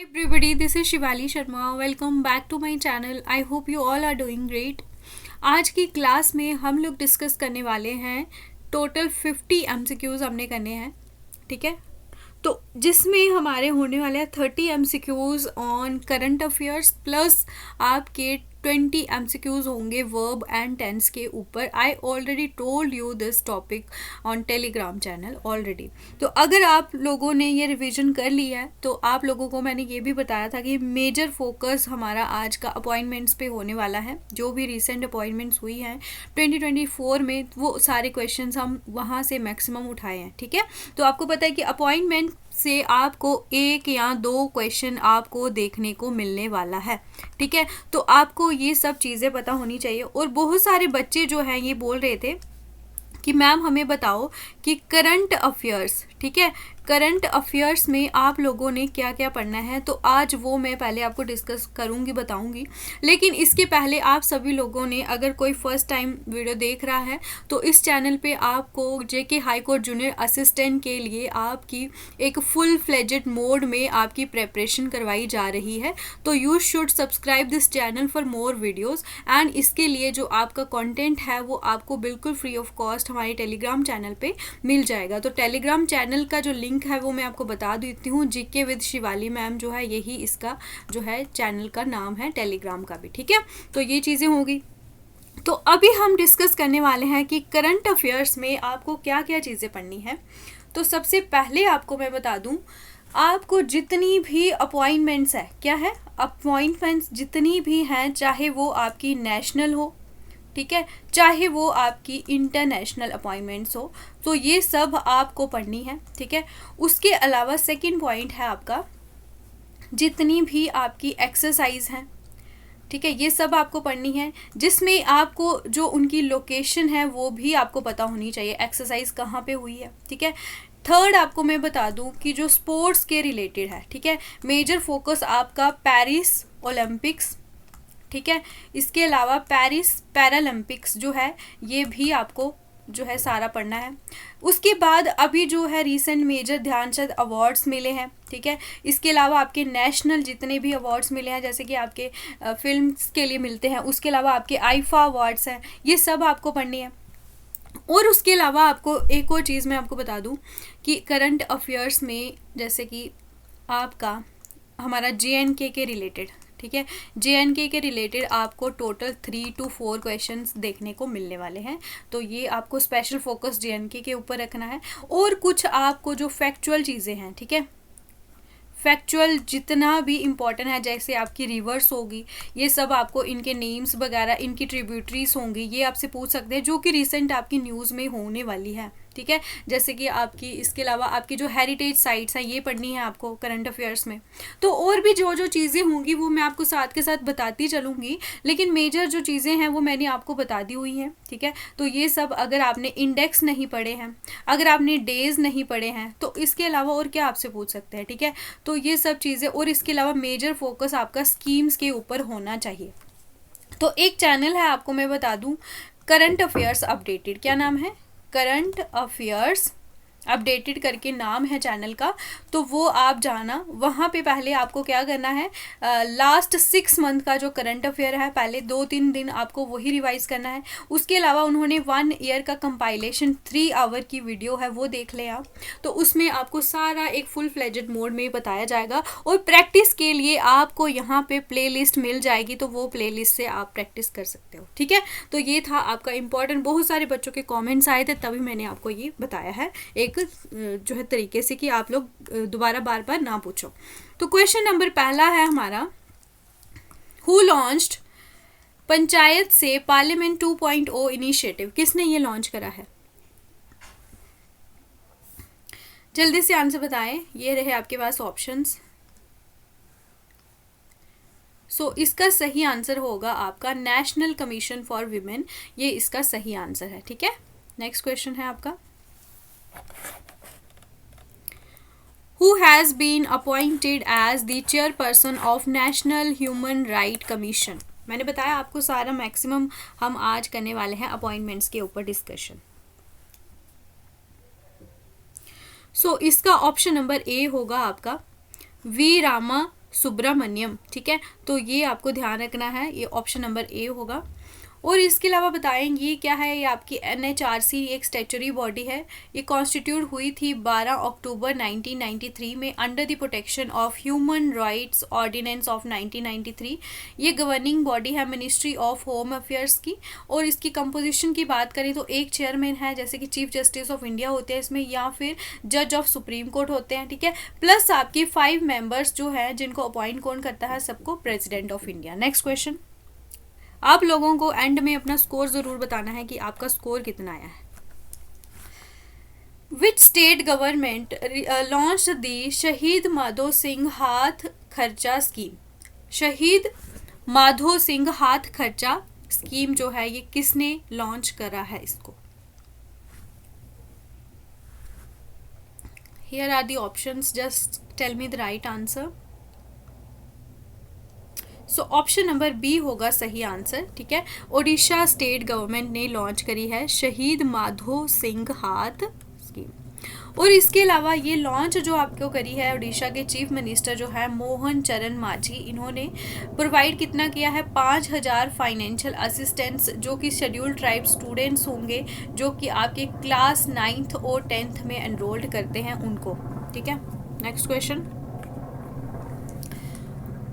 Hi everybody, this is Shivali Sharma. Welcome back to my channel. I hope you all are doing great. आज की class में हम लोग discuss करने वाले हैं टोटल 50 एमसीक्यूज़ हमने करने हैं. ठीक है, तो जिसमें हमारे होने वाले हैं 30 MCQs on current affairs plus आपके 20 एमसीक्यूज़ होंगे वर्ब एंड टेंस के ऊपर. I already told you this topic on Telegram channel already. तो अगर आप लोगों ने ये रिवीजन कर लिया है तो आप लोगों को मैंने ये भी बताया था कि मेजर फोकस हमारा आज का अपॉइंटमेंट्स पे होने वाला है. जो भी रिसेंट अपॉइंटमेंट्स हुई हैं 2024 में वो सारे क्वेश्चंस हम वहाँ से मैक्सिमम उठाए हैं. ठीक है, तो आपको पता है कि अपॉइंटमेंट से आपको एक या दो क्वेश्चन आपको देखने को मिलने वाला है. ठीक है, तो आपको ये सब चीज़ें पता होनी चाहिए. और बहुत सारे बच्चे जो हैं ये बोल रहे थे कि मैम हमें बताओ कि करंट अफेयर्स, ठीक है, करंट अफेयर्स में आप लोगों ने क्या क्या पढ़ना है. तो आज वो मैं पहले आपको डिस्कस करूँगी, बताऊँगी. लेकिन इसके पहले आप सभी लोगों ने अगर कोई फर्स्ट टाइम वीडियो देख रहा है तो इस चैनल पे आपको जेके हाई कोर्ट जूनियर असिस्टेंट के लिए आपकी एक फुल फ्लेजेड मोड में आपकी प्रेपरेशन करवाई जा रही है. तो you should subscribe this channel for more videos. And इसके लिए जो आपका कॉन्टेंट है वो आपको बिल्कुल फ्री ऑफ कॉस्ट हमारे टेलीग्राम चैनल पे मिल जाएगा. तो टेलीग्राम चैनल का जो लिंक है वो मैं आपको बता देती हूँ. जीके विद शिवाली मैम जो है यही इसका जो है चैनल का नाम है, टेलीग्राम का भी. ठीक है, तो ये चीज़ें होगी. तो अभी हम डिस्कस करने वाले हैं कि करंट अफेयर्स में आपको क्या क्या चीज़ें पढ़नी है. तो सबसे पहले आपको मैं बता दूं, आपको जितनी भी अपॉइंटमेंट्स है, क्या है, अपॉइंटमेंट्स जितनी भी हैं, चाहे वो आपकी नेशनल हो, ठीक है, चाहे वो आपकी इंटरनेशनल अपॉइंटमेंट्स हो, तो ये सब आपको पढ़नी है. ठीक है, उसके अलावा सेकंड पॉइंट है आपका जितनी भी आपकी एक्सरसाइज हैं, ठीक है, ये सब आपको पढ़नी है. जिसमें आपको जो उनकी लोकेशन है वो भी आपको पता होनी चाहिए, एक्सरसाइज कहाँ पे हुई है. ठीक है, थर्ड आपको मैं बता दूं कि जो स्पोर्ट्स के रिलेटेड है, ठीक है, मेजर फोकस आपका पेरिस ओलंपिक्स, ठीक है, इसके अलावा पेरिस पैरालंपिक्स जो है ये भी आपको जो है सारा पढ़ना है. उसके बाद अभी जो है रिसेंट मेजर ध्यानचंद अवार्ड्स मिले हैं. ठीक है, इसके अलावा आपके नेशनल जितने भी अवार्ड्स मिले हैं, जैसे कि आपके फिल्म्स के लिए मिलते हैं, उसके अलावा आपके आईफा अवार्ड्स हैं, ये सब आपको पढ़नी है. और उसके अलावा आपको एक और चीज़ मैं आपको बता दूं कि करंट अफेयर्स में जैसे कि आपका हमारा JNK के रिलेटेड, ठीक है, JNK के रिलेटेड आपको टोटल 3 to 4 क्वेश्चंस देखने को मिलने वाले हैं. तो ये आपको स्पेशल फोकस JNK के ऊपर रखना है. और कुछ आपको जो फैक्चुअल चीज़ें हैं, ठीक है, फैक्चुअल जितना भी इम्पॉर्टेंट है, जैसे आपकी रिवर्स होगी, ये सब आपको इनके नेम्स वगैरह, इनकी ट्रिब्यूटरीज होंगी, ये आपसे पूछ सकते हैं जो कि रिसेंट आपकी न्यूज़ में होने वाली है. ठीक है, जैसे कि आपकी इसके अलावा आपकी जो हेरिटेज साइट्स हैं ये पढ़नी है आपको करंट अफेयर्स में. तो और भी जो जो चीज़ें होंगी वो मैं आपको साथ के साथ बताती चलूँगी, लेकिन मेजर जो चीज़ें हैं वो मैंने आपको बता दी हुई हैं. ठीक है, तो ये सब अगर आपने इंडेक्स नहीं पढ़े हैं, अगर आपने डेज नहीं पढ़े हैं, तो इसके अलावा और क्या आपसे पूछ सकते हैं. ठीक है, तो ये सब चीज़ें. और इसके अलावा मेजर फोकस आपका स्कीम्स के ऊपर होना चाहिए. तो एक चैनल है आपको मैं बता दूं, करंट अफेयर्स अपडेटेड. क्या नाम है? करंट अफेयर्स अपडेटेड करके नाम है चैनल का. तो वो आप जाना, वहाँ पे पहले आपको क्या करना है, लास्ट 6 मंथ का जो करंट अफेयर है पहले 2-3 दिन आपको वही रिवाइज करना है. उसके अलावा उन्होंने 1 ईयर का कंपाइलेशन 3 आवर की वीडियो है वो देख लें आप. तो उसमें आपको सारा एक फुल फ्लेजेड मोड में बताया जाएगा. और प्रैक्टिस के लिए आपको यहाँ पे प्ले लिस्ट मिल जाएगी, तो वो प्ले लिस्ट से आप प्रैक्टिस कर सकते हो. ठीक है, तो ये था आपका इम्पोर्टेंट. बहुत सारे बच्चों के कॉमेंट्स आए थे तभी मैंने आपको ये बताया है एक जो है तरीके से कि आप लोग दोबारा बार बार ना पूछो. तो क्वेश्चन नंबर पहला है हमारा, हु लॉन्च्ड पंचायत से पार्लियामेंट 2.0 इनिशिएटिव. किसने ये लॉन्च करा है? जल्दी से आंसर बताएं. ये रहे आपके पास ऑप्शंस. सो इसका सही आंसर होगा आपका नेशनल कमीशन फॉर वीमेन. ये इसका सही आंसर है. ठीक है, नेक्स्ट क्वेश्चन है आपका, who has been appointed as the chairperson of National Human Right Commission. मैंने बताया आपको सारा मैक्सिमम हम आज करने वाले हैं अपॉइंटमेंट्स के ऊपर डिस्कशन. सो इसका ऑप्शन नंबर ए होगा आपका वी रामा सुब्रमण्यम, ठीक है। तो ये आपको ध्यान रखना है, ये ऑप्शन नंबर ए होगा। और इसके अलावा बताएंगे ये क्या है, ये आपकी NHRC एक स्टैचुरी बॉडी है। ये कॉन्स्टिट्यूट हुई थी 12 अक्टूबर 1993 में under the protection of human rights ordinance of 1993। ये गवर्निंग बॉडी है मिनिस्ट्री ऑफ होम अफेयर्स की। और इसकी कंपोजिशन की बात करें तो एक चेयरमैन है, जैसे कि चीफ जस्टिस ऑफ इंडिया होते हैं इसमें, या फिर जज ऑफ सुप्रीम कोर्ट होते हैं, ठीक है। प्लस आपकी 5 मेंबर्स जो है जिनको अपॉइंट कौन करता है, सबको president of India. Next question, आप लोगों को एंड में अपना स्कोर जरूर बताना है कि आपका स्कोर कितना आया है। Which state government launch the शहीद माधो सिंह हाथ खर्चा स्कीम। शहीद माधो सिंह हाथ खर्चा स्कीम जो है ये किसने लॉन्च करा है इसको। Here are the options, just tell me the right answer. So option number B होगा सही आंसर, ठीक है। ओडिशा स्टेट गवर्नमेंट ने लॉन्च करी है शहीद माधो सिंह हाथ स्कीम। और इसके अलावा ये लॉन्च जो आपको करी है उड़ीसा के चीफ मिनिस्टर जो है मोहन चरण मांझी, इन्होंने प्रोवाइड कितना किया है, 5000 फाइनेंशियल असिस्टेंट्स जो कि शेड्यूल्ड ट्राइब स्टूडेंट्स होंगे जो कि आपके क्लास 9th और 10th में एनरोल्ड करते हैं उनको, ठीक है। Next question,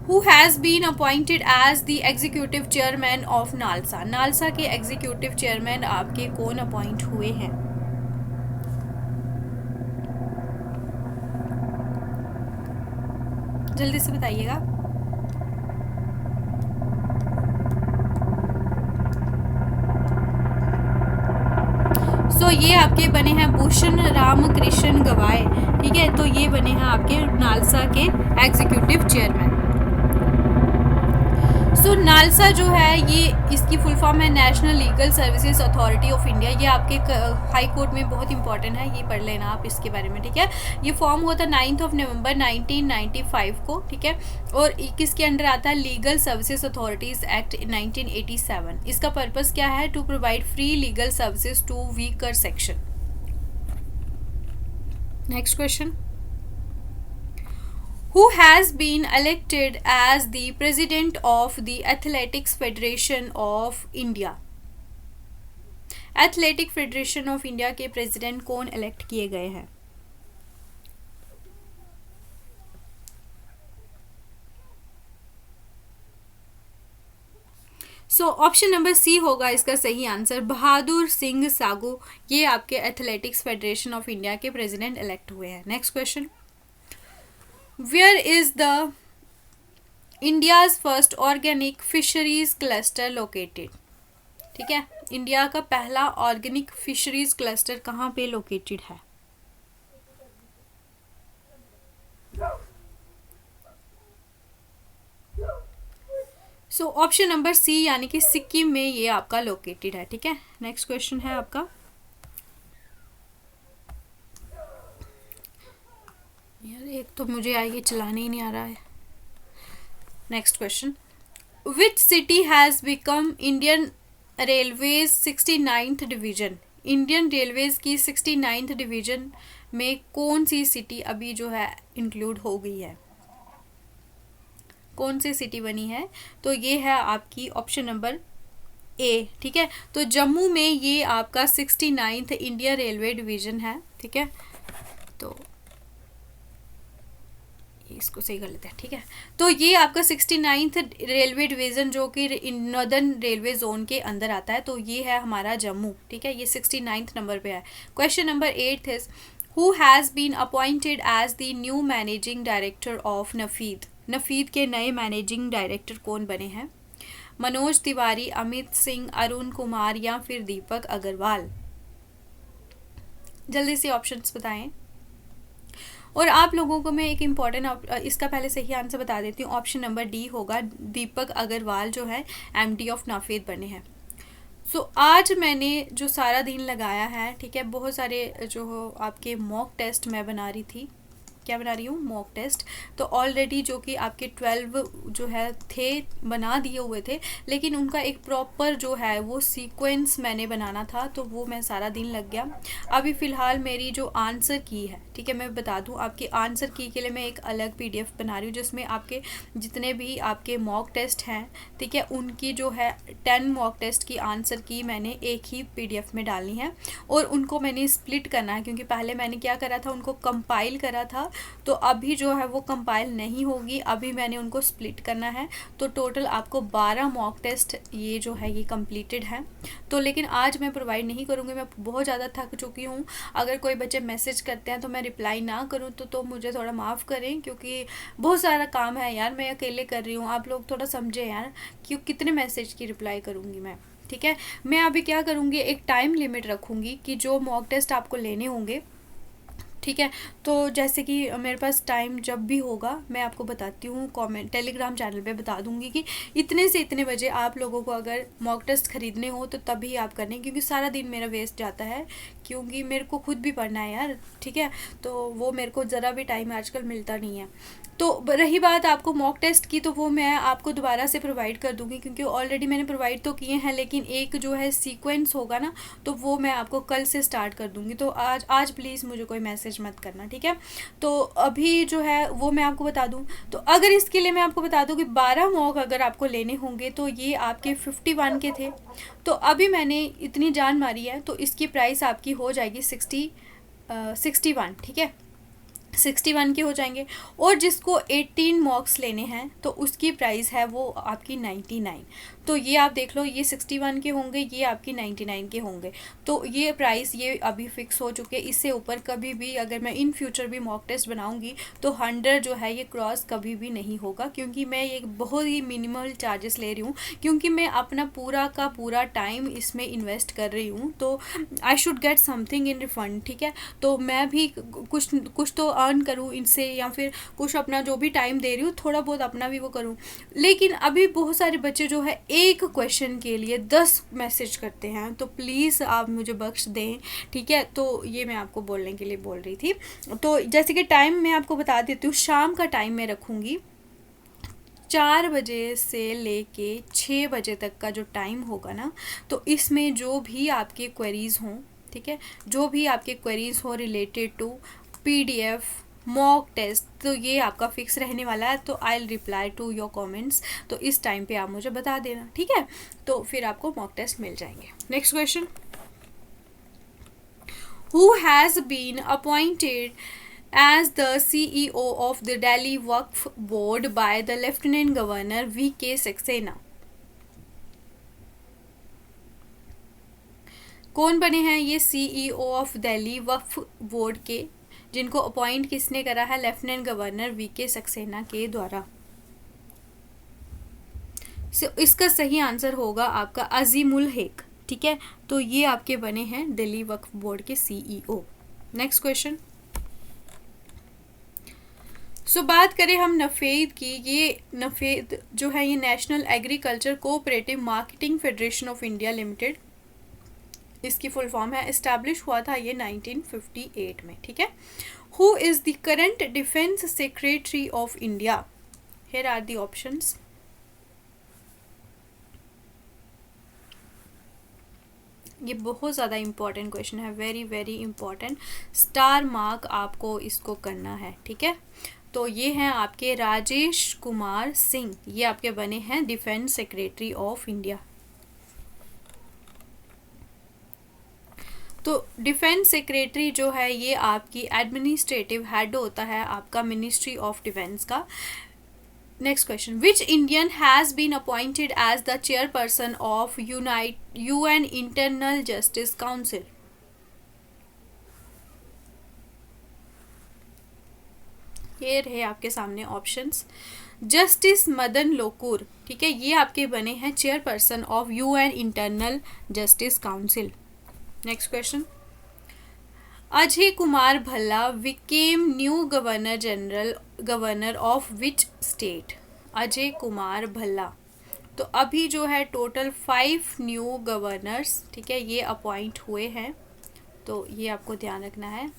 Who has been appointed as the executive chairman of NALSA. NALSA के एग्जीक्यूटिव चेयरमैन आपके कौन अपॉइंट हुए हैं। जल्दी से बताइएगा। ये आपके बने हैं भूषण राम कृष्ण गवाए, ठीक है। तो ये बने हैं आपके नालसा के एग्जीक्यूटिव चेयरमैन। नालसा जो है ये इसकी फुल फॉर्म है national legal services authority of India. ये आपके हाई कोर्ट में बहुत इंपॉर्टेंट है, ये पढ़ लेना आप इसके बारे में, ठीक है। ये फॉर्म हुआ था 9 नवंबर 1995 को, ठीक है। और किसके अंडर आता है, लीगल सर्विसेज अथॉरिटीज एक्ट 1987। इसका पर्पस क्या है, to provide free legal services to weaker section. Next question, who has been elected as the president of the Athletics Federation of India। Athletic federation of India के president कौन elect किए गए हैं। Option number C होगा इसका सही answer, Bahadur Singh सागू। ये आपके एथलेटिक्स फेडरेशन ऑफ इंडिया के प्रेसिडेंट इलेक्ट हुए हैं। Next question, Where is the India's first organic fisheries cluster located। ठीक है, इंडिया का पहला ऑर्गेनिक फिशरीज क्लस्टर कहाँ पे लोकेटेड है। ऑप्शन नंबर सी यानी कि सिक्किम में ये आपका लोकेटेड है, ठीक है। नेक्स्ट क्वेश्चन है आपका, यार एक तो मुझे ये चलाने ही नहीं आ रहा है। Next question, which city has become Indian railways 69th division. Indian railways की 69th डिवीजन में कौन सी सिटी अभी जो है इंक्लूड हो गई है, कौन सी सिटी बनी है। तो ये है आपकी ऑप्शन नंबर ए, ठीक है। तो जम्मू में ये आपका 69th इंडियन रेलवे डिवीजन है, ठीक है। तो इसको सही कर लेते हैं, ठीक है। तो ये आपका 69th रेलवे डिवीज़न जो कि नॉर्दर्न रेलवे जोन के अंदर आता है, तो ये है हमारा जम्मू, ठीक है। ये 69th नंबर पे है। Question number 8 is who has been appointed as the new managing director of NAFED. NAFED के नए मैनेजिंग डायरेक्टर कौन बने हैं, मनोज तिवारी, अमित सिंह, अरुण कुमार या फिर दीपक अग्रवाल। जल्दी से ऑप्शंस बताएं। और आप लोगों को मैं एक इम्पॉर्टेंट इसका पहले सही आंसर बता देती हूँ, ऑप्शन नंबर डी होगा, दीपक अग्रवाल जो है MD ऑफ नाफेद बने हैं। आज मैंने जो सारा दिन लगाया है, ठीक है, बहुत सारे जो आपके मॉक टेस्ट मैं बना रही थी, क्या बना रही हूँ, मॉक टेस्ट। तो ऑलरेडी जो कि आपके 12 जो है थे बना दिए हुए थे, लेकिन उनका एक प्रॉपर जो है वो सीक्वेंस मैंने बनाना था, तो वो मैं सारा दिन लग गया। अभी फ़िलहाल मेरी जो आंसर की है, ठीक है। मैं बता दूं, आपके आंसर की के लिए मैं एक अलग PDF बना रही हूँ जिसमें आपके जितने भी आपके मॉक टेस्ट हैं, ठीक है, उनकी जो है 10 मॉक टेस्ट की आंसर की मैंने एक ही PDF में डालनी है और उनको मैंने स्प्लिट करना है, क्योंकि पहले मैंने क्या करा था, उनको कंपाइल करा था, तो अभी जो है वो कंपाइल नहीं होगी, अभी मैंने उनको स्प्लिट करना है। तो टोटल आपको 12 मॉक टेस्ट ये जो है ये कंप्लीटेड है। तो लेकिन आज मैं प्रोवाइड नहीं करूँगी, मैं बहुत ज़्यादा थक चुकी हूँ। अगर कोई बच्चे मैसेज करते हैं तो मैं रिप्लाई ना करूँ तो मुझे थोड़ा माफ़ करें, क्योंकि बहुत सारा काम है यार, मैं अकेले कर रही हूँ, आप लोग थोड़ा समझे यार, क्यों कितने मैसेज की रिप्लाई करूँगी मैं, ठीक है। मैं अभी क्या करूँगी, एक टाइम लिमिट रखूँगी कि जो मॉक टेस्ट आपको लेने होंगे, ठीक है। तो जैसे कि मेरे पास टाइम जब भी होगा मैं आपको बताती हूँ, कमेंट टेलीग्राम चैनल पे बता दूँगी कि इतने से इतने बजे आप लोगों को अगर मॉक टेस्ट ख़रीदने हो तो तभी आप करने, क्योंकि सारा दिन मेरा वेस्ट जाता है, क्योंकि मेरे को खुद भी पढ़ना है यार, ठीक है। तो वो मेरे को ज़रा भी टाइम आजकल मिलता नहीं है। तो रही बात आपको मॉक टेस्ट की, तो वो मैं आपको दोबारा से प्रोवाइड कर दूँगी, क्योंकि ऑलरेडी मैंने प्रोवाइड तो किए हैं, लेकिन एक जो है सीक्वेंस होगा ना, तो वो मैं आपको कल से स्टार्ट कर दूँगी। तो आज प्लीज़ मुझे कोई मैसेज मत करना, ठीक है। तो अभी जो है वो मैं आपको बता दूँ, तो अगर इसके लिए मैं आपको बता दूँ कि 12 मॉक अगर आपको लेने होंगे तो ये आपके 51 के थे, तो अभी मैंने इतनी जान मारी है तो इसकी प्राइस आपकी हो जाएगी 61, ठीक है, 61 के हो जाएंगे। और जिसको 18 मॉक्स लेने हैं तो उसकी प्राइस है वो आपकी 99। तो ये आप देख लो, ये 61 के होंगे, ये आपकी 99 के होंगे। तो ये प्राइस ये अभी फिक्स हो चुके हैं। इससे ऊपर कभी भी अगर मैं इन फ्यूचर भी मॉक टेस्ट बनाऊंगी तो 100 जो है ये क्रॉस कभी भी नहीं होगा, क्योंकि मैं ये बहुत ही मिनिमल चार्जेस ले रही हूँ, क्योंकि मैं अपना पूरा का पूरा टाइम इसमें इन्वेस्ट कर रही हूँ, तो I should get something in refund, ठीक है। तो मैं भी कुछ तो अर्न करूँ इनसे, या फिर कुछ अपना जो भी टाइम दे रही हूँ थोड़ा बहुत अपना भी वो करूँ। लेकिन अभी बहुत सारे बच्चे जो है एक क्वेश्चन के लिए 10 मैसेज करते हैं, तो प्लीज़ आप मुझे बख्श दें, ठीक है। तो ये मैं आपको बोलने के लिए बोल रही थी। तो जैसे कि टाइम मैं आपको बता देती हूँ, शाम का टाइम मैं रखूँगी 4 बजे से लेके 6 बजे तक का जो टाइम होगा ना, तो इसमें जो भी आपके क्वेरीज़ हों, ठीक है, जो भी आपके क्वेरीज़ हो related to PDF mock test, तो ये आपका फिक्स रहने वाला है। तो I will reply to your comments, तो इस टाइम पे आप मुझे बता देना, ठीक है। तो फिर आपको मॉक टेस्ट मिल जाएंगे। Next question, who has been appointed as the CEO of the Delhi Waqf Board by the Lieutenant Governor V.K. Saxena? कौन बने हैं ये CEO of Delhi Waqf board के, जिनको अपॉइंट किसने करा है, लेफ्टिनेंट गवर्नर V.K. सक्सेना के द्वारा। इसका सही आंसर होगा आपका अजीमुल हक, ठीक है। तो ये आपके बने हैं दिल्ली वक्फ बोर्ड के CEO। नेक्स्ट क्वेश्चन, बात करें हम नफेद की। ये नफेद जो है ये national agriculture cooperative marketing federation of India limited, इसकी फुल फॉर्म है। इस्टेब्लिश हुआ था ये 1958 में, ठीक है। Who is the current defence secretary of India? Here are the options. ये बहुत ज़्यादा इम्पॉर्टेंट क्वेश्चन है, very very important, star mark आपको इसको करना है, ठीक है। तो ये हैं आपके राजेश कुमार सिंह, ये आपके बने हैं डिफेंस सेक्रेटरी ऑफ इंडिया। तो डिफेंस सेक्रेटरी जो है ये आपकी एडमिनिस्ट्रेटिव हेड होता है आपका मिनिस्ट्री ऑफ डिफेंस का। Next question, which Indian has been appointed as the chairperson of UN internal justice council? ये रहे आपके सामने ऑप्शंस। जस्टिस मदन लोकुर, ठीक है, ये आपके बने हैं chairperson of UN internal justice council. Next question, Ajay Kumar Bhalla became new governor of which state? Ajay Kumar Bhalla, तो अभी जो है टोटल 5 न्यू गवर्नर्स, ठीक है, ये अपॉइंट हुए हैं, तो ये आपको ध्यान रखना है।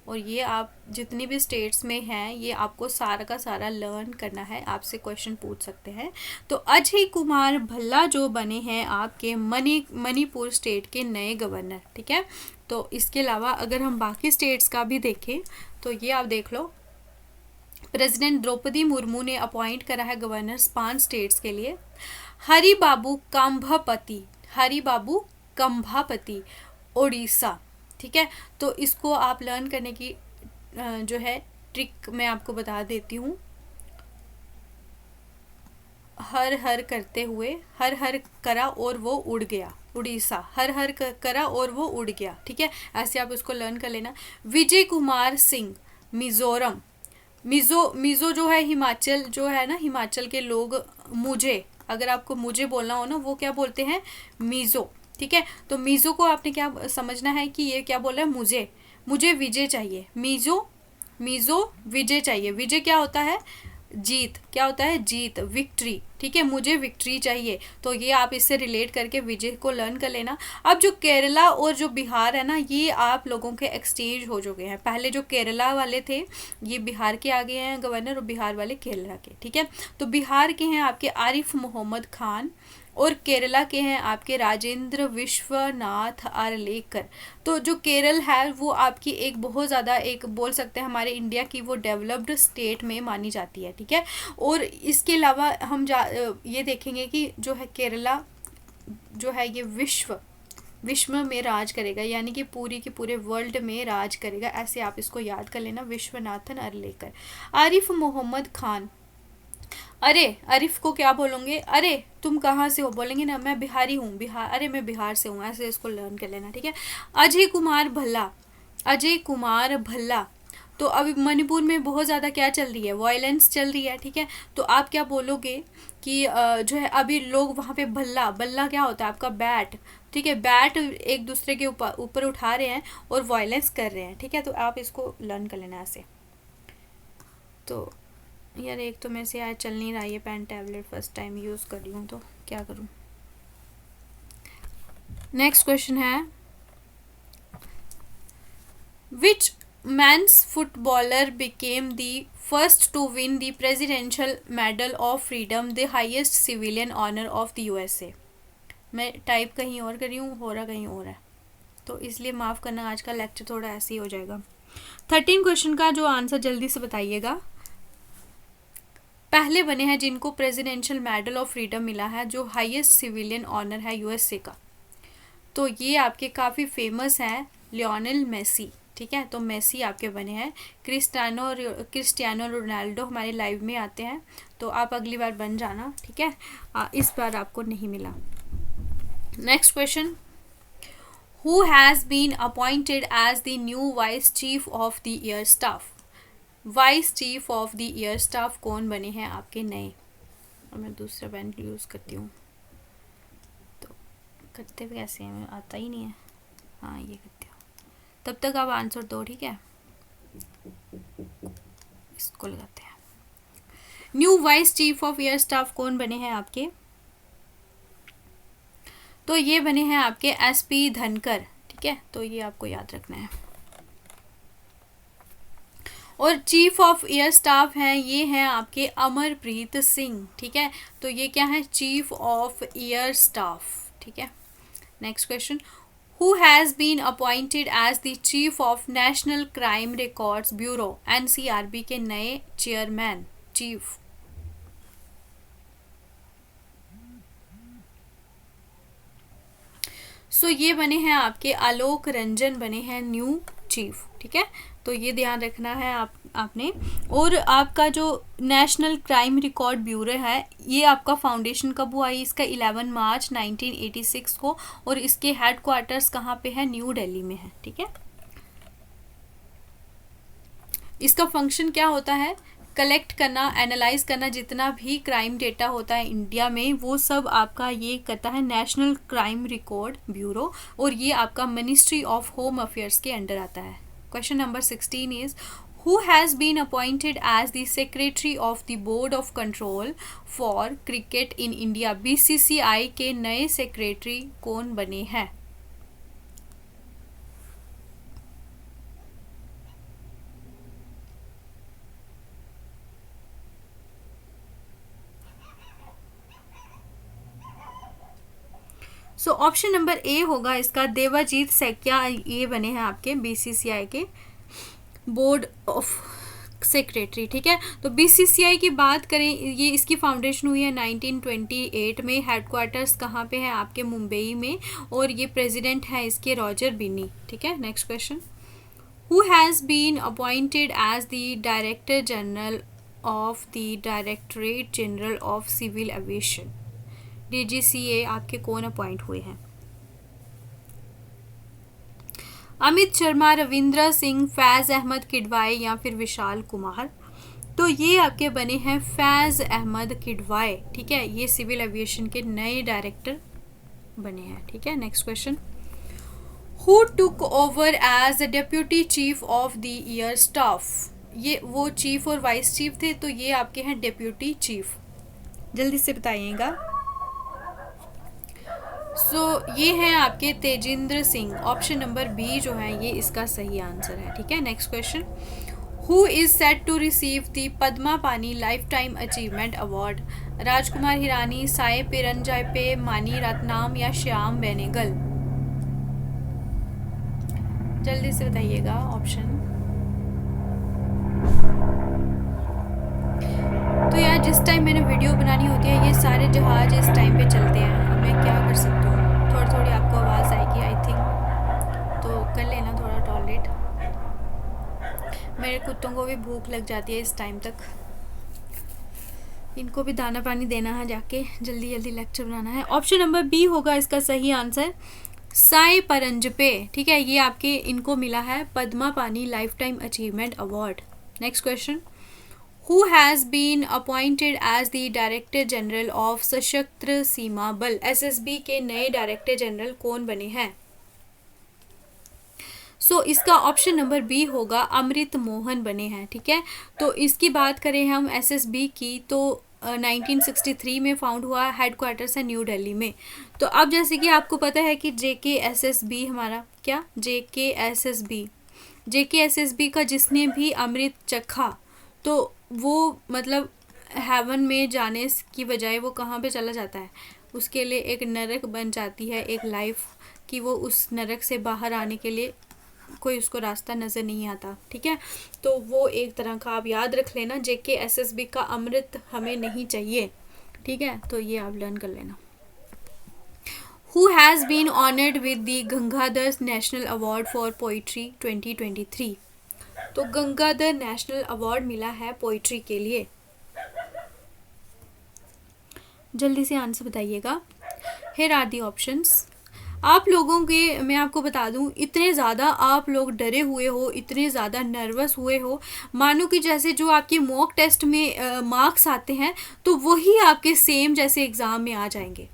और ये आप जितनी भी स्टेट्स में हैं ये आपको सारा का सारा लर्न करना है, आपसे क्वेश्चन पूछ सकते हैं। तो अजय कुमार भल्ला जो बने हैं आपके मणिपुर स्टेट के नए गवर्नर, ठीक है। तो इसके अलावा अगर हम बाकी स्टेट्स का भी देखें तो ये आप देख लो, प्रेसिडेंट द्रौपदी मुर्मू ने अपॉइंट करा है गवर्नर्स 5 स्टेट्स के लिए। हरिबाबू कंभापति ओडिशा, ठीक है। तो इसको आप लर्न करने की जो है ट्रिक मैं आपको बता देती हूँ। हर हर करते हुए हर हर करा और वो उड़ गया, उड़ीसा, हर हर करा और वो उड़ गया, ठीक है। ऐसे आप उसको लर्न कर लेना। विजय कुमार सिंह मिजोरम, मिजो जो है हिमाचल, जो है ना हिमाचल के लोग, मुझे अगर आपको मुझे बोलना हो ना वो क्या बोलते हैं, मिजो, ठीक है। तो मिजो को आपने क्या समझना है कि ये क्या बोल रहा है, मुझे विजय चाहिए, मिजो विजय चाहिए। विजय क्या होता है, जीत, क्या होता है, जीत, विक्ट्री, ठीक है। मुझे विक्ट्री चाहिए, तो ये आप इससे रिलेट करके विजय को लर्न कर लेना। अब जो केरला और जो बिहार है ना, ये आप लोगों के एक्सचेंज हो चुके हैं। पहले जो केरला वाले थे ये बिहार के आ गए हैं गवर्नर, और बिहार वाले केरला के, ठीक है। तो बिहार के हैं आपके आरिफ मोहम्मद खान, और केरला के हैं आपके राजेंद्र विश्वनाथ आर्लेकर। तो जो केरल है वो आपकी एक बहुत ज़्यादा, एक बोल सकते हैं हमारे इंडिया की वो डेवलप्ड स्टेट में मानी जाती है, ठीक है। और इसके अलावा हम ये देखेंगे कि जो है केरला जो है ये विश्व में राज करेगा, यानी कि पूरी की पूरे वर्ल्ड में राज करेगा। ऐसे आप इसको याद कर लेना, विश्वनाथन आर्लेकर। आरिफ मोहम्मद खान, अरे आरिफ को क्या बोलोगे, अरे तुम कहाँ से हो, बोलेंगे ना मैं बिहारी हूँ, अरे मैं बिहार से हूँ, ऐसे इसको लर्न कर लेना, ठीक है। अजय कुमार भल्ला, तो अभी मणिपुर में बहुत ज़्यादा क्या चल रही है, वायलेंस चल रही है, ठीक है। तो आप क्या बोलोगे कि जो है अभी लोग वहाँ पे बल्ला क्या होता है आपका, बैट, ठीक है। बैट एक दूसरे के ऊपर उठा रहे हैं और वायलेंस कर रहे हैं, ठीक है। तो आप इसको लर्न कर लेना ऐसे। तो यार एक तो मेरे से यार चल नहीं रहा ये pen tablet, first time use कर रही हूँ तो क्या करूँ। नेक्स्ट क्वेश्चन है, which men's footballer became the first to win the presidential medal of freedom, the highest civilian honour of the USA. मैं टाइप कहीं और कर रही हूँ, हो रहा कहीं और है, तो इसलिए माफ़ करना, आज का लेक्चर थोड़ा ऐसे ही हो जाएगा। 13 क्वेश्चन का जो आंसर जल्दी से बताइएगा। पहले बने हैं जिनको प्रेसिडेंशियल मेडल ऑफ फ्रीडम मिला है, जो हाईएस्ट सिविलियन ऑनर है यूएसए का। तो ये आपके काफ़ी फेमस हैं, लियोनेल मेसी, ठीक है। तो मेसी आपके बने हैं। क्रिस्टियानो रोनाल्डो हमारे लाइव में आते हैं, तो आप अगली बार बन जाना, ठीक है। इस बार आपको नहीं मिला। Next question, who has been appointed as the new vice chief of the air staff. Vice chief of the air staff कौन बने हैं आपके नए। और मैं दूसरा पेन यूज़ करती हूँ, तो करते हुए कैसे हैं, आता ही नहीं है, हाँ ये करते हो। तब तक आप आंसर दो, ठीक है। इसको लगाते हैं, new vice chief of air staff कौन बने हैं आपके। तो ये बने हैं आपके एसपी धनकर, ठीक है। तो ये आपको याद रखना है। और चीफ ऑफ एयर स्टाफ हैं, ये हैं आपके अमरप्रीत सिंह, ठीक है। तो ये क्या है, चीफ ऑफ एयर स्टाफ, ठीक है। Next question, who has been appointed as the chief of national crime records bureau, NCRB के नए चेयरमैन, चीफ। सो ये बने हैं आपके आलोक रंजन बने हैं न्यू चीफ, ठीक है। तो ये ध्यान रखना है आपने। और आपका जो नेशनल क्राइम रिकॉर्ड ब्यूरो है, ये आपका फाउंडेशन कब हुआ है, इसका 11 मार्च 1986 को, और इसके हेड क्वार्टर्स कहाँ पे है, न्यू दिल्ली में है, ठीक है। इसका फंक्शन क्या होता है, कलेक्ट करना, एनालाइज करना, जितना भी क्राइम डेटा होता है इंडिया में वो सब आपका ये करता है नेशनल क्राइम रिकॉर्ड ब्यूरो, और ये आपका मिनिस्ट्री ऑफ होम अफेयर्स के अंडर आता है। Question number 16 is, who has been appointed as the secretary of the board of control for cricket in India? BCCI के नए सेक्रेटरी कौन बने हैं। सो ऑप्शन नंबर ए होगा इसका, देवाजीत सैकिया ये बने हैं आपके बीसीसीआई के बोर्ड ऑफ सेक्रेटरी। ठीक है, तो बीसीसीआई की बात करें, ये इसकी फाउंडेशन हुई है 1928 में। हेडक्वार्टर्स कहाँ पे है आपके, मुंबई में, और ये प्रेसिडेंट है इसके रॉजर बिनी। ठीक है, next question, who has been appointed as the director general of the directorate general of civil aviation, DGCA आपके कौन अपॉइंट हुए हैं? अमित शर्मा, रविंद्र सिंह, फैज़ अहमद किडवाई या फिर विशाल कुमार। तो ये आपके बने हैं फैज़ अहमद किडवाई। ठीक है, ये सिविल एविएशन के नए डायरेक्टर बने हैं। ठीक है, next question, who took over as deputy chief of the air staff. ये वो चीफ और वाइस चीफ थे, तो ये आपके हैं डेप्यूटी चीफ। जल्दी से बताइएगा। ये हैं आपके Tejinder Singh. Option number B जो है ये इसका सही आंसर है। ठीक है, next question, who is set to receive the Padmapani lifetime achievement award, Rajkumar Hirani, Sai Paranjpye, Mani Ratnam या श्याम बेनेगल। जल्दी से बताइएगा ऑप्शन। तो यार जिस टाइम मैंने वीडियो बनानी होती है ये सारे जहाज इस टाइम पे चलते हैं, अब मैं क्या कर सकती हूँ। थोड़ी थोड़ी आपको आवाज़ आएगी आई थिंक, तो कर लेना थोड़ा टॉलरेट। मेरे कुत्तों को भी भूख लग जाती है इस टाइम तक, इनको भी दाना पानी देना है, जाके जल्दी जल्दी लेक्चर बनाना है। ऑप्शन नंबर बी होगा इसका सही आंसर, साई परंजपे। ठीक है, ये आपके इनको मिला है Padmapani lifetime achievement award. Next question, who has been appointed as the director general of Sashastra Seema बल, एसएसबी के नए डायरेक्टर जनरल कौन बने हैं? इसका ऑप्शन नंबर बी होगा, अमृत मोहन बने हैं। ठीक है, तो इसकी बात करें हम एसएसबी की, तो 1963 में फाउंड हुआ, हेडक्वार्टर्स है न्यू दिल्ली में। तो अब जैसे कि आपको पता है कि जेकेएसएसबी हमारा क्या, जेकेएसएसबी का जिसने भी अमृत चखा तो वो मतलब हेवन में जाने की बजाय वो कहाँ पे चला जाता है, उसके लिए एक नरक बन जाती है एक लाइफ, कि वो उस नरक से बाहर आने के लिए कोई उसको रास्ता नज़र नहीं आता। ठीक है, तो वो एक तरह का आप याद रख लेना, जेकेएसएसबी का अमृत हमें नहीं चाहिए। ठीक है, तो ये आप लर्न कर लेना। Who has been honoured with the Gangadhar national award for poetry 2023। तो गंगाधर नेशनल अवार्ड मिला है पोइट्री के लिए। जल्दी से आंसर बताइएगा। Here are the options. आप लोगों के मैं आपको बता दूं, इतने ज़्यादा आप लोग डरे हुए हो, इतने ज़्यादा नर्वस हुए हो, मानो कि जैसे जो आपके मॉक टेस्ट में मार्क्स आते हैं तो वही आपके सेम जैसे एग्ज़ाम में आ जाएंगे।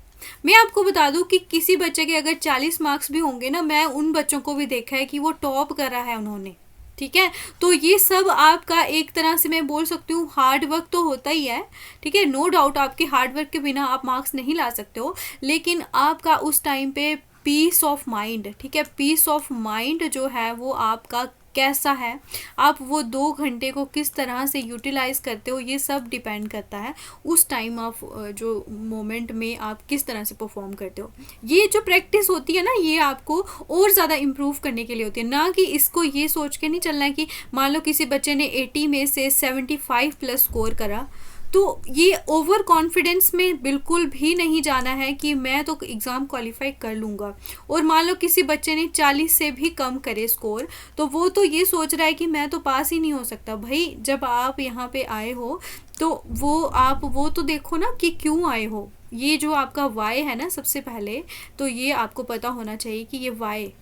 मैं आपको बता दूं कि किसी बच्चे के अगर 40 मार्क्स भी होंगे ना, मैं उन बच्चों को भी देखा है कि वो टॉप कर रहा है उन्होंने। ठीक है, तो ये सब आपका एक तरह से मैं बोल सकती हूँ हार्ड वर्क तो होता ही है। ठीक है, नो डाउट आपके हार्ड वर्क के बिना आप मार्क्स नहीं ला सकते हो, लेकिन आपका उस टाइम पे पीस ऑफ माइंड, ठीक है, पीस ऑफ माइंड जो है वो आपका कैसा है, आप वो 2 घंटे को किस तरह से यूटिलाइज करते हो, ये सब डिपेंड करता है उस टाइम ऑफ जो मोमेंट में आप किस तरह से परफॉर्म करते हो। ये जो प्रैक्टिस होती है ना, ये आपको और ज़्यादा इम्प्रूव करने के लिए होती है, ना कि इसको ये सोच के नहीं चलना है कि मान लो किसी बच्चे ने 80 में से 75 प्लस स्कोर करा, तो ये ओवर कॉन्फिडेंस में बिल्कुल भी नहीं जाना है कि मैं तो एग्ज़ाम क्वालिफाई कर लूँगा। और मान लो किसी बच्चे ने 40 से भी कम करे स्कोर, तो वो तो ये सोच रहा है कि मैं तो पास ही नहीं हो सकता। भाई जब आप यहाँ पे आए हो तो वो तो देखो ना कि क्यों आए हो, ये जो आपका वाई है ना, सबसे पहले तो ये आपको पता होना चाहिए कि ये why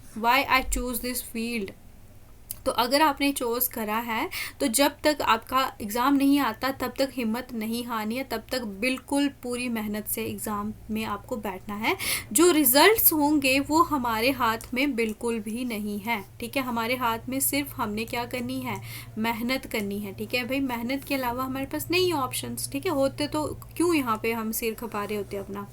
I choose this field. तो अगर आपने चूज़ करा है तो जब तक आपका एग्ज़ाम नहीं आता तब तक हिम्मत नहीं हारनी है, तब तक बिल्कुल पूरी मेहनत से एग्ज़ाम में आपको बैठना है। जो रिज़ल्ट्स होंगे वो हमारे हाथ में बिल्कुल भी नहीं है। ठीक है, हमारे हाथ में सिर्फ हमने क्या करनी है, मेहनत करनी है। ठीक है भाई, मेहनत के अलावा हमारे पास नहीं है ऑप्शंस। ठीक है, होते तो क्यों यहाँ पे हम सिर खपा रहे होते अपना।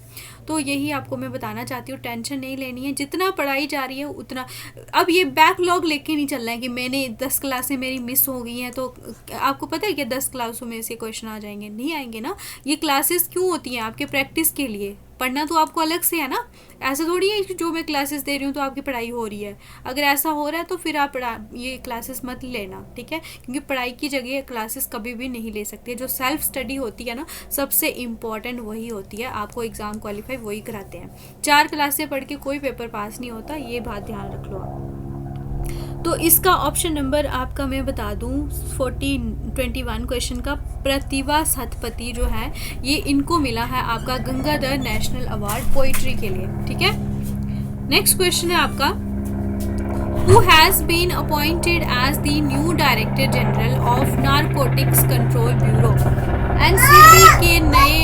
तो यही आपको मैं बताना चाहती हूँ, टेंशन नहीं लेनी है, जितना पढ़ाई जा रही है उतना। अब ये बैकलॉग लेके नहीं चलना है कि मैंने 10 क्लासें मेरी मिस हो गई हैं तो आपको पता है कि 10 क्लासों में से क्वेश्चन आ जाएंगे? नहीं आएंगे ना। ये क्लासेस क्यों होती हैं? आपके प्रैक्टिस के लिए। पढ़ना तो आपको अलग से है ना, ऐसा थोड़ी है कि जो मैं क्लासेस दे रही हूँ तो आपकी पढ़ाई हो रही है। अगर ऐसा हो रहा है तो फिर आप ये क्लासेस मत लेना, ठीक है? क्योंकि पढ़ाई की जगह क्लासेस कभी भी नहीं ले सकते। जो सेल्फ स्टडी होती है ना, सबसे इम्पॉर्टेंट वही होती है। आपको एग्ज़ाम क्वालिफाई वही कराते हैं। 4 क्लासें पढ़ के कोई पेपर पास नहीं होता, ये बात ध्यान रख लो आप। तो इसका ऑप्शन नंबर आपका मैं बता दूं 21 क्वेश्चन का, प्रतिभा सतपथी जो है ये इनको मिला है आपका गंगाधर नेशनल अवार्ड पोइट्री के लिए, ठीक है? नेक्स्ट क्वेश्चन है आपका, who has been appointed as the new director general of narcotics control bureau? NCB के नए,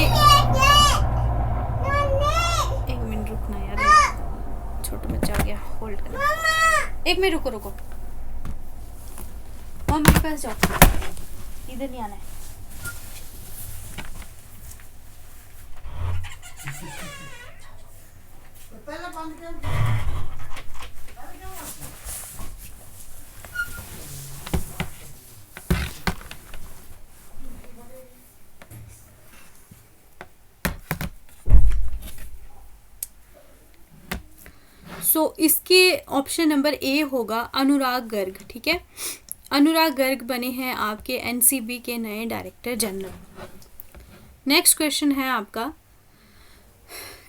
एक मिनट रुकना यार, छोटा बच्चा आ गया, होल्ड करना, एक मिनट रुको। मम्मी के पास जाओ, इधर नहीं आना है। इसके ऑप्शन नंबर ए होगा अनुराग गर्ग, ठीक है? अनुराग गर्ग बने हैं आपके एनसीबी के नए डायरेक्टर जनरल। नेक्स्ट क्वेश्चन है आपका,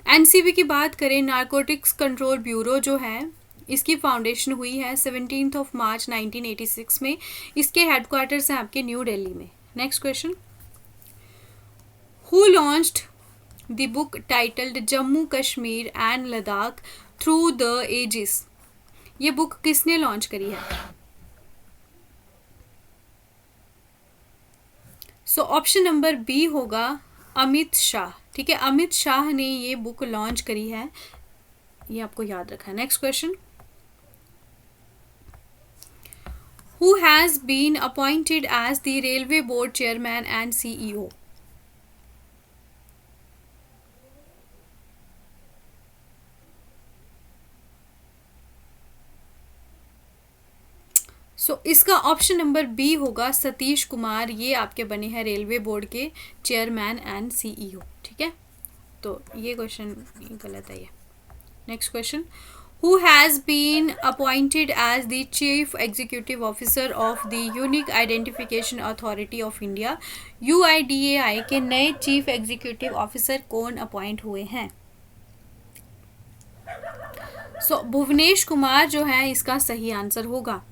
एनसीबी की बात करें, नारकोटिक्स कंट्रोल ब्यूरो जो है इसकी फाउंडेशन हुई है 17 मार्च 1986 में। इसके हेडक्वार्टर्स हैं आपके न्यू दिल्ली में। Next question, who launched the book titled Jammu Kashmir and Ladakh through the ages? ये बुक किसने लॉन्च करी है? ऑप्शन नंबर बी होगा अमित शाह, ठीक है? अमित शाह ने ये बुक लॉन्च करी है, ये आपको याद रखना है। Next question, who has been appointed as the railway board chairman and CEO? इसका ऑप्शन नंबर बी होगा सतीश कुमार, ये आपके बने हैं रेलवे बोर्ड के चेयरमैन एंड सीईओ, ठीक है? तो ये क्वेश्चन गलत है ये। Next question, who has been appointed as the chief executive officer of the unique identification authority of India? UIDAI के नए चीफ एग्जीक्यूटिव ऑफिसर कौन अपॉइंट हुए हैं? भुवनेश कुमार जो है इसका सही आंसर होगा।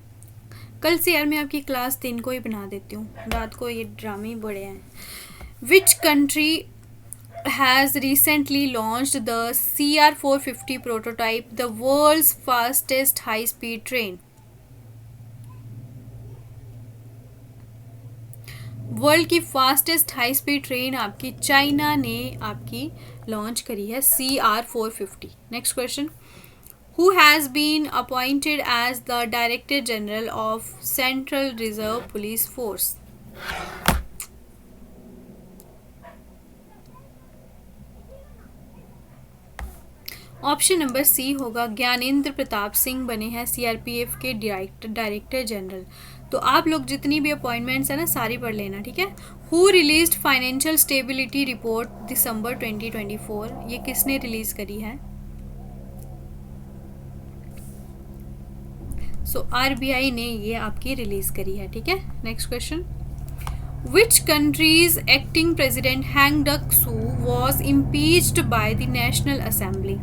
कल से यार मैं आपकी क्लास 3 को ही बना देती हूँ, रात को ये ड्रामे बड़े हैं। Which country has recently launched the CR450 prototype, the world's fastest high speed train? World की फास्टेस्ट हाई स्पीड ट्रेन आपकी चाइना ने आपकी लॉन्च करी है, CR450। Next question, who has been appointed as the Director General of Central Reserve Police Force? Option number C होगा ज्ञानेंद्र प्रताप सिंह बने हैं CRPF के डायरेक्टर जनरल। तो आप लोग जितनी भी अपॉइंटमेंट्स है ना सारी पढ़ लेना, ठीक है? Who released financial stability report December 2024? ये किसने रिलीज करी है? RBI ने ये आपकी रिलीज करी है, ठीक है? Next question, which country's acting president Han Duck Soo was impeached by the national assembly?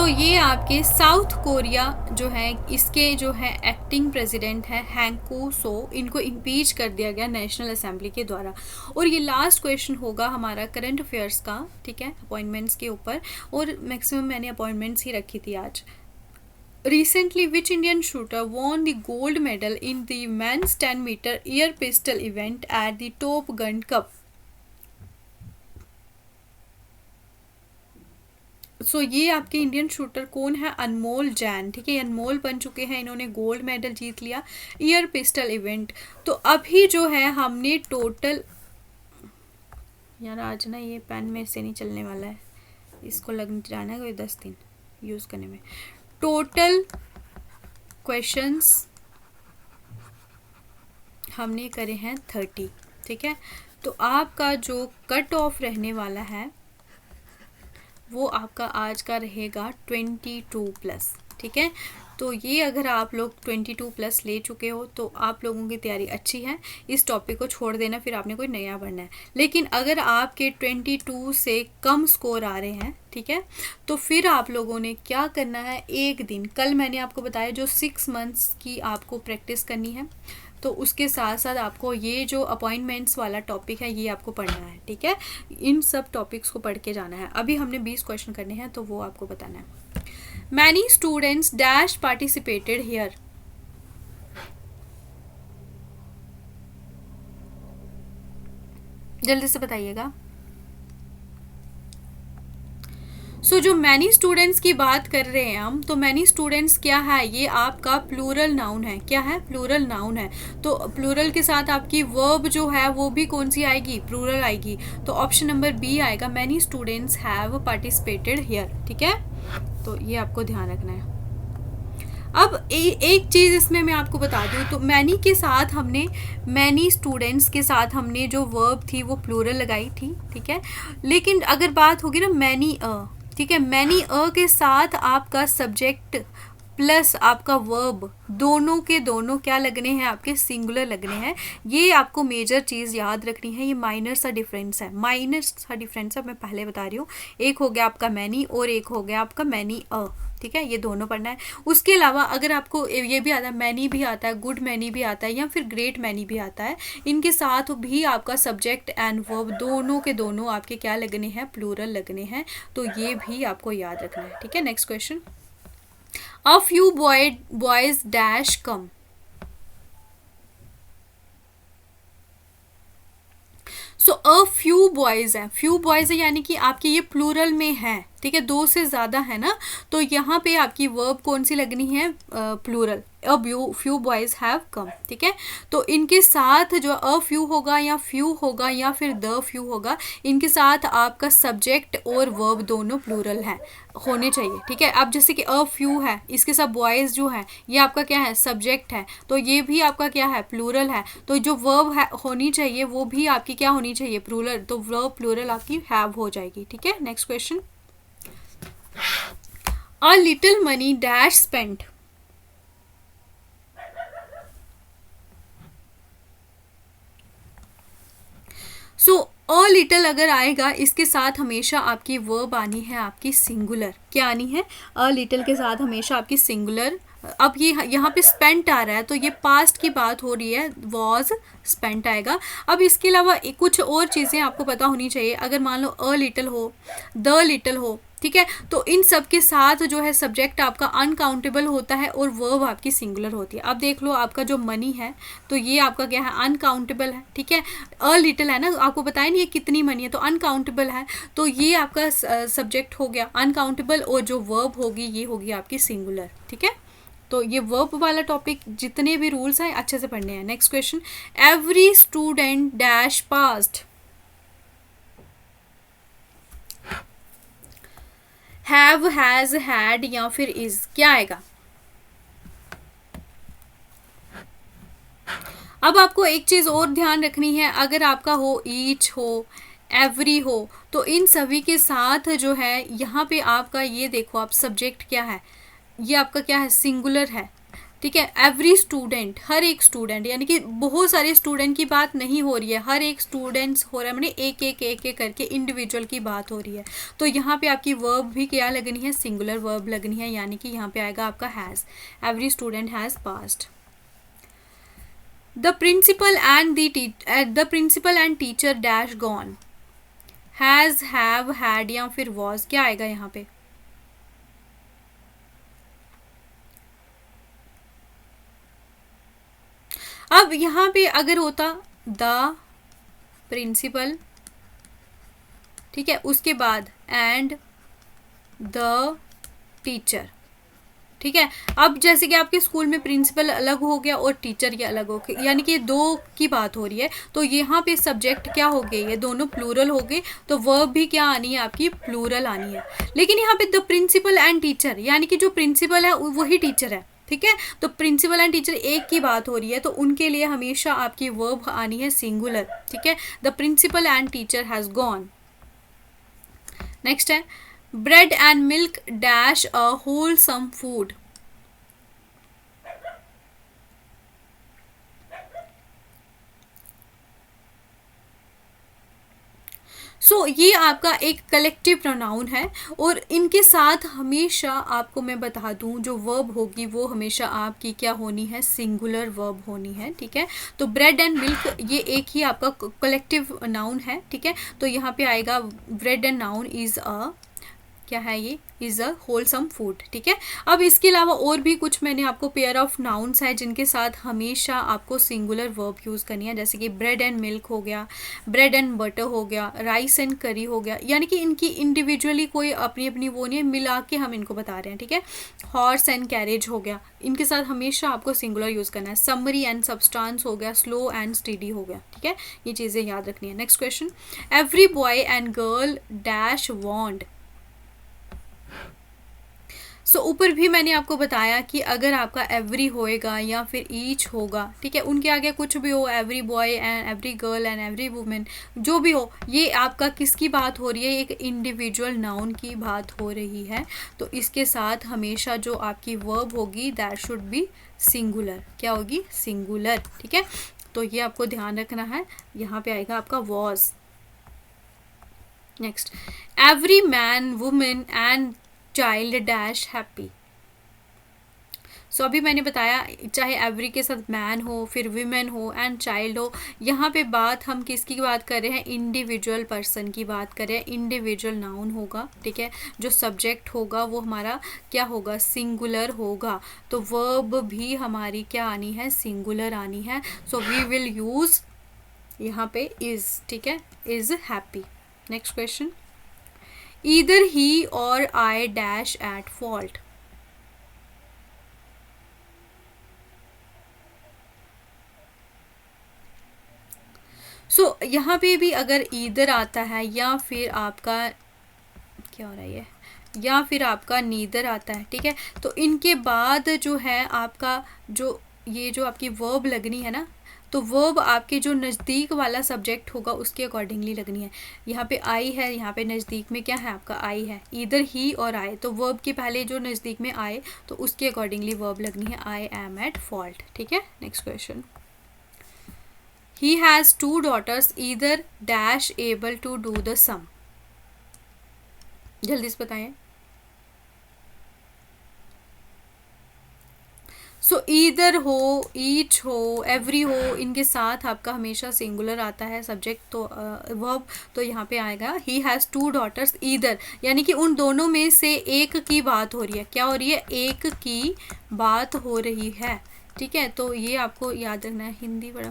ये आपके साउथ कोरिया जो है इसके जो है एक्टिंग प्रेसिडेंट है हैंकू सो, इनको इम्पीच कर दिया गया नेशनल असेंबली के द्वारा। और ये लास्ट क्वेश्चन होगा हमारा करंट अफेयर्स का, ठीक है? अपॉइंटमेंट्स के ऊपर, और मैक्सिमम मैंने अपॉइंटमेंट्स ही रखी थी आज। Recently which Indian shooter won the gold medal in the men's 10 metre air pistol event at the top gun cup? So ये आपके इंडियन शूटर कौन है? अनमोल जैन। ठीक है, अनमोल बन चुके हैं, इन्होंने गोल्ड मेडल जीत लिया एयर पिस्टल इवेंट। तो अभी जो है हमने टोटल, यार आज ना ये पेन मेरे से नहीं चलने वाला है, इसको लग जाना है कोई 10 दिन यूज़ करने में। टोटल क्वेश्चंस हमने करे हैं 30। ठीक है, तो आपका जो कट ऑफ रहने वाला है वो आपका आज का रहेगा 22+। ठीक है, तो ये अगर आप लोग 22+ ले चुके हो तो आप लोगों की तैयारी अच्छी है। इस टॉपिक को छोड़ देना, फिर आपने कोई नया पढ़ना है। लेकिन अगर आपके 22 से कम स्कोर आ रहे हैं, ठीक है, तो फिर आप लोगों ने क्या करना है, एक दिन, कल मैंने आपको बताया जो 6 मंथ्स की आपको प्रैक्टिस करनी है, तो उसके साथ साथ आपको ये जो अपॉइंटमेंट्स वाला टॉपिक है ये आपको पढ़ना है। ठीक है, इन सब टॉपिक्स को पढ़ के जाना है। अभी हमने 20 क्वेश्चन करने हैं तो वो आपको बताना है। Many students dash participated here. जल्दी से बताइएगा। सो जो मैनी स्टूडेंट्स की बात कर रहे हैं हम, तो मैनी स्टूडेंट्स क्या है, ये आपका प्लूरल नाउन है। क्या है? प्लूरल नाउन है। तो प्लूरल के साथ आपकी वर्ब जो है वो भी कौन सी आएगी? प्लूरल आएगी। तो ऑप्शन नंबर बी आएगा, many students have participated here. ठीक है, तो ये आपको ध्यान रखना है। अब एक चीज़ इसमें मैं आपको बता दूँ, तो मैनी के साथ हमने, मैनी स्टूडेंट्स के साथ हमने जो वर्ब थी वो प्लूरल लगाई थी। ठीक है, लेकिन अगर बात होगी ना मैनी ठीक है, मैनी के साथ आपका सब्जेक्ट प्लस आपका वर्ब, दोनों के दोनों क्या लगने हैं? आपके सिंगुलर लगने हैं। ये आपको मेजर चीज़ याद रखनी है। ये माइनर सा डिफरेंस है, माइनर सा डिफरेंस है, मैं पहले बता रही हूँ। एक हो गया आपका मैनी और एक हो गया आपका मैनी ठीक है, ये दोनों पढ़ना है। उसके अलावा अगर आपको ये भी आता है, मैनी भी आता है, गुड मैनी भी आता है, या फिर ग्रेट मैनी भी आता है, इनके साथ भी आपका सब्जेक्ट एंड वर्ब दोनों के दोनों आपके क्या लगने हैं? प्लूरल लगने हैं। तो ये भी आपको याद रखना है। ठीक है, नेक्स्ट क्वेश्चन, अ फ्यू बॉयज डैश कम। सो अ फ्यू बॉयज है, फ्यू बॉयज है यानी कि आपके ये प्लूरल में है। ठीक है, 2 से ज़्यादा है ना, तो यहाँ पे आपकी वर्ब कौन सी लगनी है? Plural. A few boys have come. ठीक है, तो इनके साथ जो अ फ्यू होगा या फ्यू होगा या फिर द फ्यू होगा, इनके साथ आपका सब्जेक्ट और वर्ब दोनों प्लूरल है, होने चाहिए। ठीक है, अब जैसे कि अ फ्यू है, इसके साथ बॉयज जो है ये आपका क्या है? सब्जेक्ट है, तो ये भी आपका क्या है? प्लूरल है। तो जो वर्ब है होनी चाहिए वो भी आपकी क्या होनी चाहिए? प्लूरल। तो वर्ब प्लूरल आपकी हैव हो जाएगी। ठीक है, next question, a little money dash spent। So a little अगर आएगा, इसके साथ हमेशा आपकी वर्ब आनी है आपकी सिंगुलर। क्या आनी है? अ लिटल के साथ हमेशा आपकी सिंगुलर। अब ये यहाँ पे स्पेंट आ रहा है तो ये पास्ट की बात हो रही है, वॉज स्पेंट आएगा। अब इसके अलावा कुछ और चीज़ें आपको पता होनी चाहिए। अगर मान लो अ लिटल हो, द लिटल हो, ठीक है, तो इन सब के साथ जो है सब्जेक्ट आपका अनकाउंटेबल होता है और वर्ब आपकी सिंगुलर होती है। अब देख लो आपका जो मनी है तो ये आपका क्या है? अनकाउंटेबल है। ठीक है, अ लिटल है ना, आपको बताया नहीं ये कितनी मनी है, तो अनकाउंटेबल है, तो ये आपका सब्जेक्ट हो गया अनकाउंटेबल, और जो वर्ब होगी ये होगी आपकी सिंगुलर। ठीक है, तो ये वर्ब वाला टॉपिक जितने भी रूल्स हैं अच्छे से पढ़ने हैं। Next question, every student dash passed. Have, has, had या फिर इज, क्या आएगा? अब आपको एक चीज़ और ध्यान रखनी है, अगर आपका हो ईच हो, एवरी हो, तो इन सभी के साथ जो है यहाँ पे आपका ये देखो, आप सब्जेक्ट क्या है? ये आपका क्या है? सिंगुलर है। ठीक है, एवरी स्टूडेंट, हर एक स्टूडेंट, यानी कि बहुत सारे स्टूडेंट की बात नहीं हो रही है, हर एक स्टूडेंट्स हो रहा है, मैंने एक एक एक एक करके इंडिविजुअल की बात हो रही है। तो यहाँ पे आपकी वर्ब भी क्या लगनी है? सिंगुलर वर्ब लगनी है, यानी कि यहाँ पे आएगा आपका has. Every student has passed. The principal and teacher dash gone. Has, have, had या फिर वॉज, क्या आएगा यहाँ पे? अब यहाँ पे अगर होता द प्रिंसिपल, ठीक है, उसके बाद एंड द टीचर। ठीक है, अब जैसे कि आपके स्कूल में प्रिंसिपल अलग हो गया और टीचर ये अलग हो गया, यानी कि ये दो की बात हो रही है, तो यहाँ पे सब्जेक्ट क्या हो गए, ये दोनों प्लूरल हो गए, तो वर्ब भी क्या आनी है आपकी, प्लूरल आनी है। लेकिन यहाँ पे द प्रिंसिपल एंड टीचर, यानी कि जो प्रिंसिपल है वही टीचर है। ठीक है, तो प्रिंसिपल एंड टीचर एक की बात हो रही है, तो उनके लिए हमेशा आपकी वर्ब आनी है सिंगुलर। ठीक है, the principal and teacher has gone. Next है bread and milk dash a wholesome food. ये आपका एक कलेक्टिव प्रोनाउन है, और इनके साथ हमेशा आपको मैं बता दूं जो वर्ब होगी वो हमेशा आपकी क्या होनी है, सिंगुलर वर्ब होनी है। ठीक है, तो ब्रेड एंड मिल्क ये एक ही आपका कलेक्टिव नाउन है। ठीक है, तो यहाँ पे आएगा bread and noun is a, क्या है ये, इज अ होलसम फूड। ठीक है, अब इसके अलावा और भी कुछ मैंने आपको पेयर ऑफ नाउन्स है जिनके साथ हमेशा आपको सिंगुलर वर्ब यूज़ करनी है, जैसे कि ब्रेड एंड मिल्क हो गया, ब्रेड एंड बटर हो गया, राइस एंड करी हो गया, यानी कि इनकी इंडिविजुअली कोई अपनी अपनी वो नहीं है, मिला के हम इनको बता रहे हैं। ठीक है, हॉर्स एंड कैरेज हो गया, इनके साथ हमेशा आपको सिंगुलर यूज़ करना है। समरी एंड सब्सटेंस हो गया, स्लो एंड स्टेडी हो गया। ठीक है, ये चीज़ें याद रखनी है। Next question, every boy and girl dash want. ऊपर भी मैंने आपको बताया कि अगर आपका एवरी होएगा या फिर ईच होगा, ठीक है, उनके आगे कुछ भी हो, every boy and every girl and every women, जो भी हो, ये आपका किसकी बात हो रही है, एक इंडिविजुअल नाउन की बात हो रही है। तो इसके साथ हमेशा जो आपकी वर्ब होगी दैट शुड बी सिंगुलर। क्या होगी, सिंगुलर। ठीक है, तो ये आपको ध्यान रखना है। यहाँ पे आएगा आपका was. Next, every man women and child dash happy. अभी मैंने बताया चाहे एवरी के साथ मैन हो, फिर विमेन हो एंड चाइल्ड हो, यहाँ पे बात हम किसकी बात कर रहे हैं, इंडिविजुअल पर्सन की बात कर रहे हैं, इंडिविजुअल नाउन होगा। ठीक है, जो सब्जेक्ट होगा वो हमारा क्या होगा, सिंगुलर होगा, तो वर्ब भी हमारी क्या आनी है, सिंगुलर आनी है। सो वी विल यूज यहाँ पे इज। ठीक है, is happy. Next question, either he or I dash at fault। यहाँ पे भी अगर ईदर आता है या फिर आपका क्या हो रहा है, या फिर आपका नीदर आता है। ठीक है, तो इनके बाद जो है आपका जो ये जो आपकी वर्ब लगनी है ना, तो वर्ब आपके जो नज़दीक वाला सब्जेक्ट होगा उसके अकॉर्डिंगली लगनी है। यहाँ पे आई है, यहाँ पे नज़दीक में क्या है आपका आई है, इधर ही और आए, तो वर्ब के पहले जो नज़दीक में आए तो उसके अकॉर्डिंगली वर्ब लगनी है, आई एम एट फॉल्ट। ठीक है, next question, he has 2 daughters either dash able to do the sum. जल्दी से बताएं। ईदर हो, ईच हो, एवरी हो, इनके साथ आपका हमेशा सिंगुलर आता है सब्जेक्ट, तो वर्ब, तो यहाँ पे आएगा ही हैज़ 2 daughters ईदर, यानी कि उन दोनों में से एक की बात हो रही है। क्या हो रही है, एक की बात हो रही है। ठीक है, तो ये आपको याद रखना है। हिंदी बड़ा